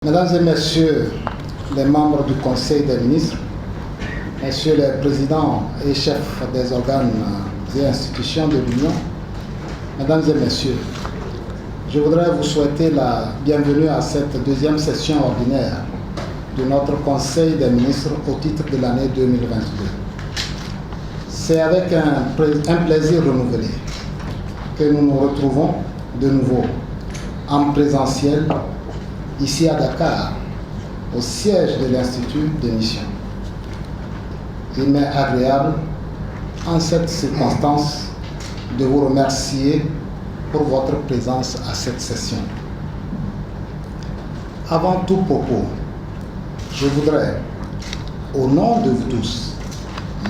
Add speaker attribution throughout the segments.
Speaker 1: Mesdames et messieurs les membres du Conseil des ministres, messieurs les présidents et chefs des organes et institutions de l'Union, mesdames et messieurs, je voudrais vous souhaiter la bienvenue à cette deuxième session ordinaire de notre Conseil des ministres au titre de l'année 2022. C'est avec un plaisir renouvelé que nous nous retrouvons de nouveau en présentiel ici à Dakar, au siège de l'Institut de mission. Il m'est agréable, en cette circonstance, de vous remercier pour votre présence à cette session. Avant tout propos, je voudrais, au nom de vous tous,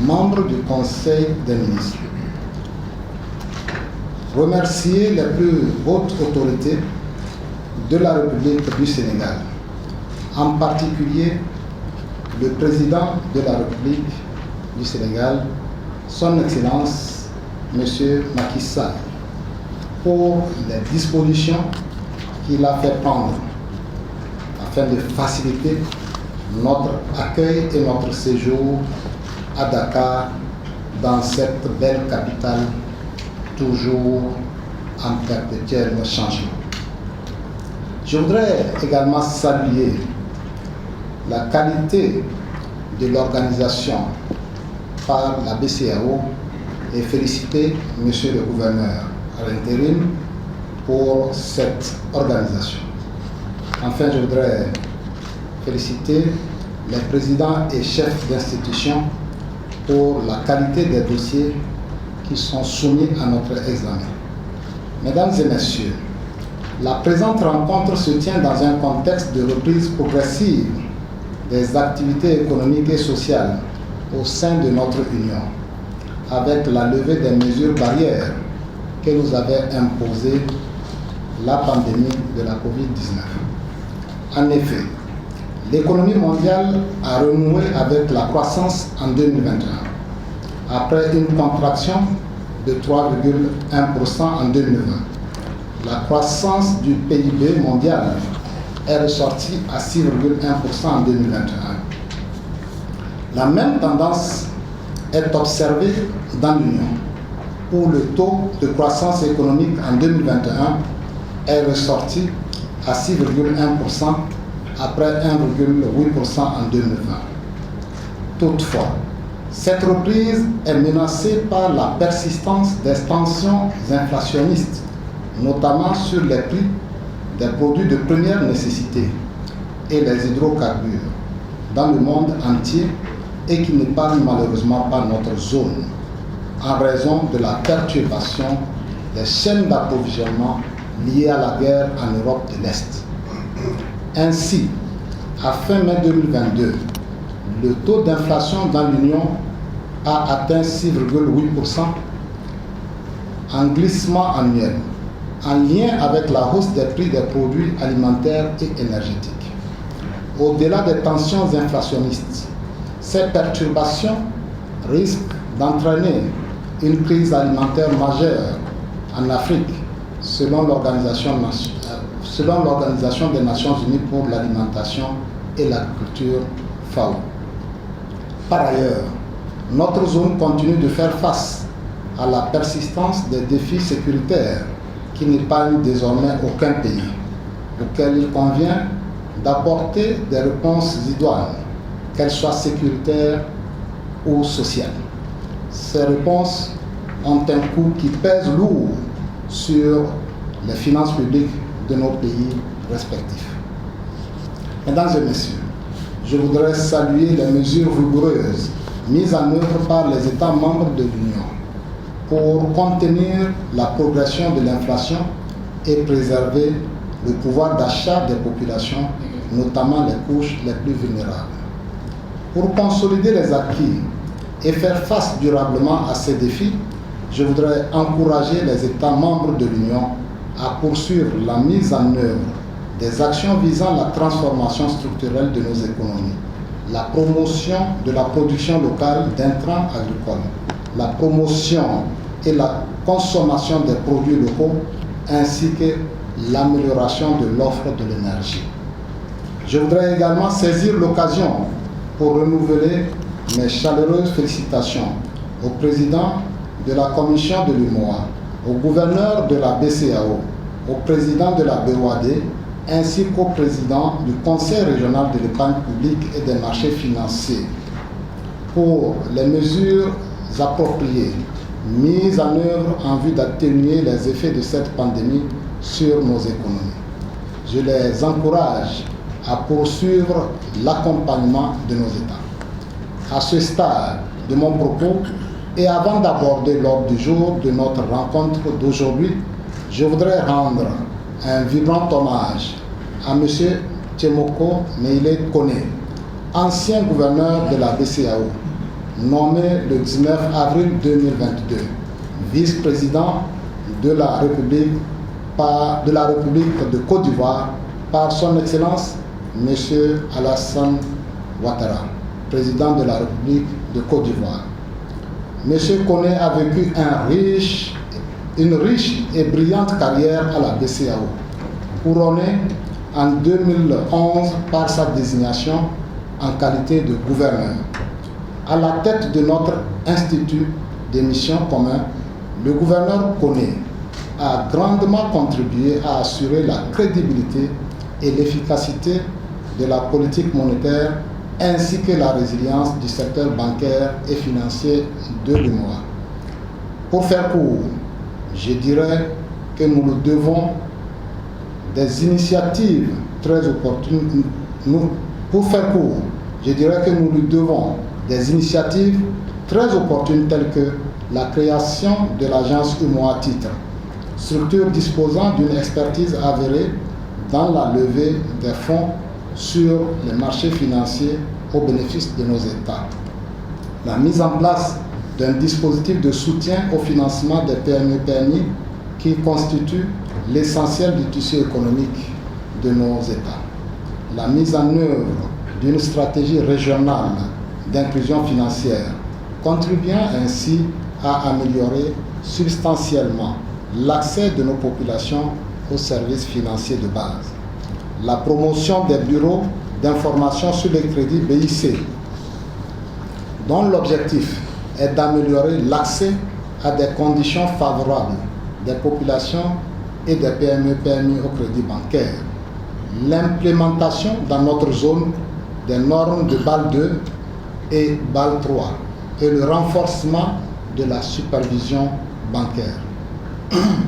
Speaker 1: membres du Conseil des ministres, remercier les plus hautes autorités de la République du Sénégal, en particulier le président de la République du Sénégal, son Excellence M. Macky Sall, pour les dispositions qu'il a fait prendre afin de faciliter notre accueil et notre séjour à Dakar, dans cette belle capitale toujours en perpétuel changement. Je voudrais également saluer la qualité de l'organisation par la BCEAO et féliciter M. le gouverneur à l'intérim pour cette organisation. Enfin, je voudrais féliciter les présidents et chefs d'institutions pour la qualité des dossiers qui sont soumis à notre examen. Mesdames et messieurs, la présente rencontre se tient dans un contexte de reprise progressive des activités économiques et sociales au sein de notre Union, avec la levée des mesures barrières que nous avait imposées la pandémie de la COVID-19. En effet, l'économie mondiale a renoué avec la croissance en 2021, après une contraction de 3,1% en 2020. La croissance du PIB mondial est ressortie à 6,1% en 2021. La même tendance est observée dans l'Union, où le taux de croissance économique en 2021 est ressorti à 6,1% après 1,8% en 2020. Toutefois, cette reprise est menacée par la persistance des tensions inflationnistes, notamment sur les prix des produits de première nécessité et les hydrocarbures dans le monde entier et qui n'épargnent malheureusement pas notre zone en raison de la perturbation des chaînes d'approvisionnement liées à la guerre en Europe de l'Est. Ainsi, à fin mai 2022, le taux d'inflation dans l'Union a atteint 6,8% en glissement annuel, en lien avec la hausse des prix des produits alimentaires et énergétiques. Au-delà des tensions inflationnistes, ces perturbations risquent d'entraîner une crise alimentaire majeure en Afrique, selon l'Organisation des Nations Unies pour l'alimentation et l'agriculture FAO. Par ailleurs, notre zone continue de faire face à la persistance des défis sécuritaires qui n'épargnent désormais aucun pays, auquel il convient d'apporter des réponses idoines, qu'elles soient sécuritaires ou sociales. Ces réponses ont un coût qui pèse lourd sur les finances publiques de nos pays respectifs. Mesdames et messieurs, je voudrais saluer les mesures rigoureuses mises en œuvre par les États membres de l'Union pour contenir la progression de l'inflation et préserver le pouvoir d'achat des populations, notamment les couches les plus vulnérables. Pour consolider les acquis et faire face durablement à ces défis, je voudrais encourager les États membres de l'Union à poursuivre la mise en œuvre des actions visant la transformation structurelle de nos économies, la promotion de la production locale d'intrants agricoles, la promotion et la consommation des produits locaux, ainsi que l'amélioration de l'offre de l'énergie. Je voudrais également saisir l'occasion pour renouveler mes chaleureuses félicitations au président de la commission de l'UMOA, au gouverneur de la BCEAO, au président de la BOAD, ainsi qu'au président du Conseil régional de l'épargne publique et des marchés financiers pour les mesures appropriées mises en œuvre en vue d'atténuer les effets de cette pandémie sur nos économies. Je les encourage à poursuivre l'accompagnement de nos États. À ce stade de mon propos, et avant d'aborder l'ordre du jour de notre rencontre d'aujourd'hui, je voudrais rendre un vibrant hommage à M. Tchemoko Meïle Kone, ancien gouverneur de la BCEAO, nommé le 19 avril 2022, vice-président de la République de Côte d'Ivoire par son Excellence M. Alassane Ouattara, président de la République de Côte d'Ivoire. M. Kone a vécu une riche et brillante carrière à la BCEAO, couronnée en 2011 par sa désignation en qualité de gouverneur. À la tête de notre institut des missions communes, le gouverneur Kone a grandement contribué à assurer la crédibilité et l'efficacité de la politique monétaire ainsi que la résilience du secteur bancaire et financier de l'UMOA. Pour faire court, je dirais que nous nous devons des initiatives très opportunes. Pour faire court, je dirais que nous lui devons des initiatives très opportunes telles que la création de l'agence UMOA Titre, structure disposant d'une expertise avérée dans la levée des fonds sur les marchés financiers au bénéfice de nos États. La mise en place d'un dispositif de soutien au financement des PME-PMI qui constitue l'essentiel du tissu économique de nos États. La mise en œuvre d'une stratégie régionale d'inclusion financière, contribuant ainsi à améliorer substantiellement l'accès de nos populations aux services financiers de base. La promotion des bureaux d'information sur les crédits BIC, dont l'objectif est d'améliorer l'accès à des conditions favorables des populations et des PME-PMI au crédit bancaire. L'implémentation dans notre zone des normes de BAL 2 et BAL 3 et le renforcement de la supervision bancaire.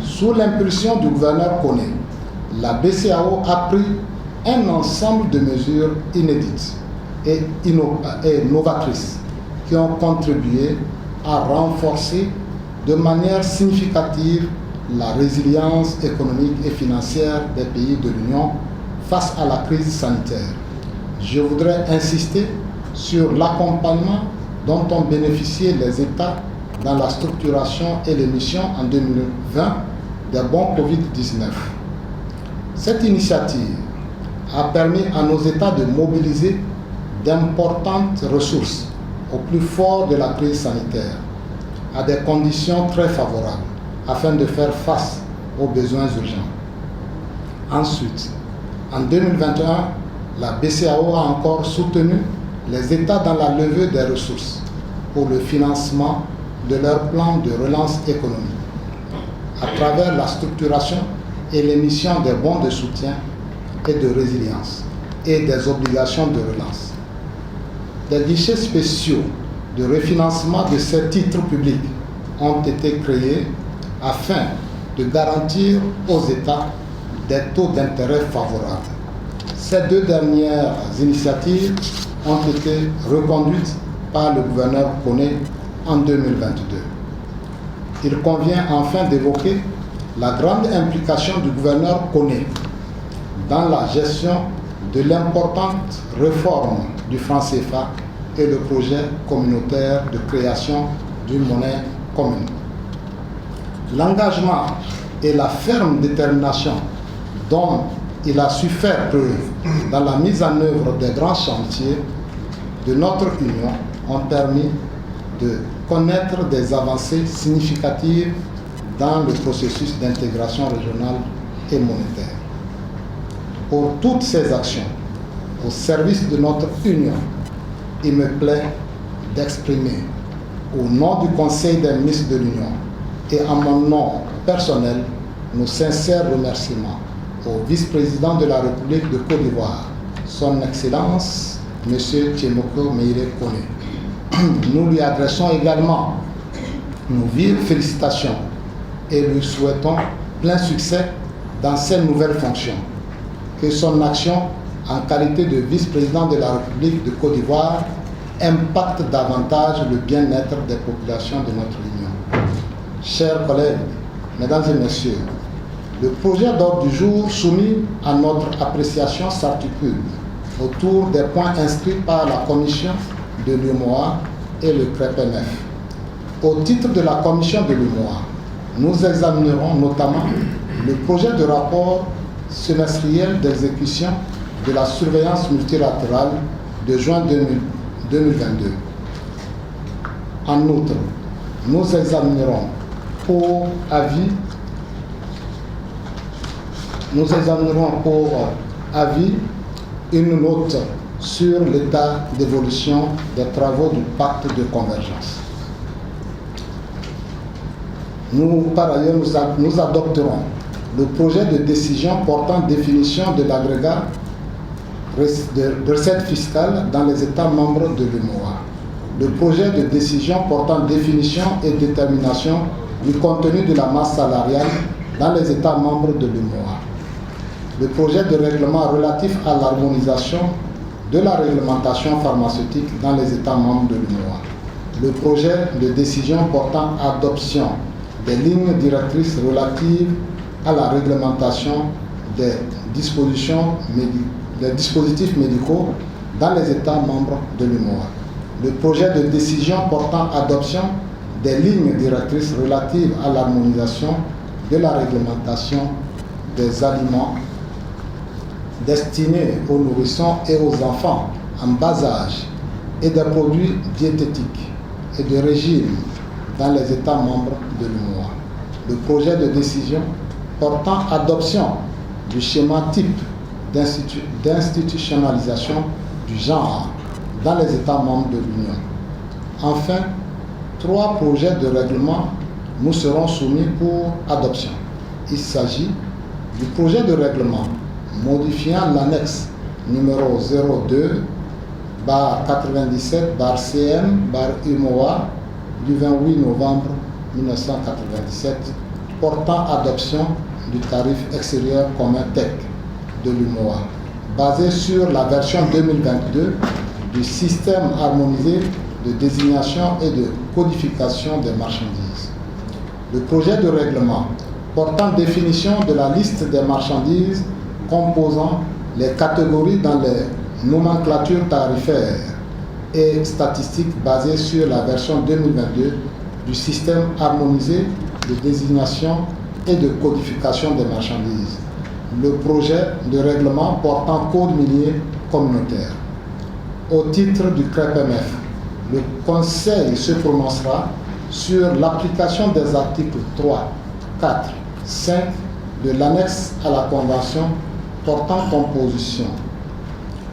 Speaker 1: Sous l'impulsion du gouverneur Kone, la BCEAO a pris un ensemble de mesures inédites et novatrices qui ont contribué à renforcer de manière significative la résilience économique et financière des pays de l'Union face à la crise sanitaire. Je voudrais insister sur l'accompagnement dont ont bénéficié les États dans la structuration et l'émission en 2020 des bons Covid-19. Cette initiative a permis à nos États de mobiliser d'importantes ressources au plus fort de la crise sanitaire, à des conditions très favorables, afin de faire face aux besoins urgents. Ensuite, en 2021, la BCEAO a encore soutenu les États dans la levée des ressources pour le financement de leur plan de relance économique, à travers la structuration et l'émission des bons de soutien et de résilience et des obligations de relance. Des guichets spéciaux de refinancement de ces titres publics ont été créés afin de garantir aux États des taux d'intérêt favorables. Ces deux dernières initiatives ont été reconduites par le gouverneur Kone en 2022. Il convient enfin d'évoquer la grande implication du gouverneur Kone dans la gestion de l'importante réforme du franc CFA et le projet communautaire de création d'une monnaie commune. L'engagement et la ferme détermination dont il a su faire preuve dans la mise en œuvre des grands chantiers de notre Union ont permis de connaître des avancées significatives dans le processus d'intégration régionale et monétaire. Pour toutes ces actions au service de notre union, il me plaît d'exprimer au nom du Conseil des ministres de l'Union et en mon nom personnel nos sincères remerciements au vice-président de la République de Côte d'Ivoire, son Excellence M. Tchémoko Meïré Koné. Nous lui adressons également nos vives félicitations et lui souhaitons plein succès dans ses nouvelles fonctions. Que son action en qualité de vice-président de la République de Côte d'Ivoire impacte davantage le bien-être des populations de notre Union. Chers collègues, mesdames et messieurs, le projet d'ordre du jour soumis à notre appréciation s'articule autour des points inscrits par la commission de l'UMOA et le CREPMF. Au titre de la commission de l'UMOA, nous examinerons notamment le projet de rapport semestriel d'exécution de la surveillance multilatérale de juin 2022. En outre, nous examinerons pour avis une note sur l'état d'évolution des travaux du pacte de convergence. Par ailleurs, nous adopterons le projet de décision portant définition de l'agrégat de recettes fiscales dans les États membres de l'UMOA, le projet de décision portant définition et détermination du contenu de la masse salariale dans les États membres de l'UMOA, le projet de règlement relatif à l'harmonisation de la réglementation pharmaceutique dans les États membres de l'UMOA, le projet de décision portant adoption des lignes directrices relatives à la réglementation des dispositifs médicaux dans les États membres de l'UMOA, le projet de décision portant adoption des lignes directrices relatives à l'harmonisation de la réglementation des aliments destinés aux nourrissons et aux enfants en bas âge et des produits diététiques et de régime dans les États membres de l'UMOA, le projet de décision portant adoption du schéma type d'institutionnalisation du genre dans les États membres de l'Union. Enfin, 3 projets de règlement nous seront soumis pour adoption. Il s'agit du projet de règlement modifiant l'annexe numéro 02/97/CM/UMOA du 28 novembre 1997 portant adoption du tarif extérieur commun TEC de l'UMOA, basé sur la version 2022 du système harmonisé de désignation et de codification des marchandises. Le projet de règlement portant définition de la liste des marchandises composant les catégories dans les nomenclatures tarifaires et statistiques basées sur la version 2022 du système harmonisé de désignation et de codification des marchandises. Le projet de règlement portant code minier communautaire. Au titre du CREPMF, le Conseil se prononcera sur l'application des articles 3, 4, 5 de l'annexe à la Convention portant composition,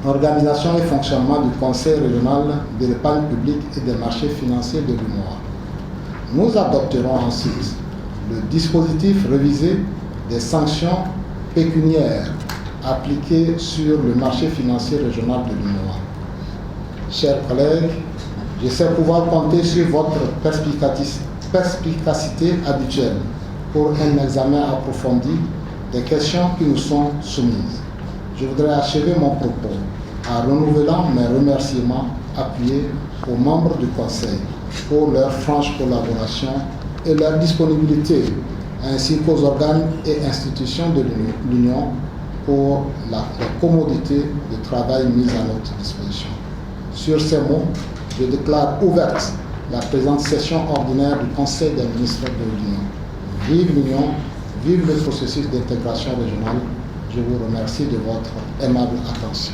Speaker 1: organisation et fonctionnement du Conseil régional de l'épargne publique et des marchés financiers de l'UMOA. Nous adopterons ensuite le dispositif révisé des sanctions pécuniaires appliquées sur le marché financier régional de l'UMOA. Chers collègues, je sais pouvoir compter sur votre perspicacité habituelle pour un examen approfondi des questions qui nous sont soumises. Je voudrais achever mon propos en renouvelant mes remerciements appuyés aux membres du Conseil pour leur franche collaboration et leur disponibilité, ainsi qu'aux organes et institutions de l'Union pour la commodité de travail mise à notre disposition. Sur ces mots, je déclare ouverte la présente session ordinaire du Conseil des ministres de l'Union. Vive l'Union, vive le processus d'intégration régionale. Je vous remercie de votre aimable attention.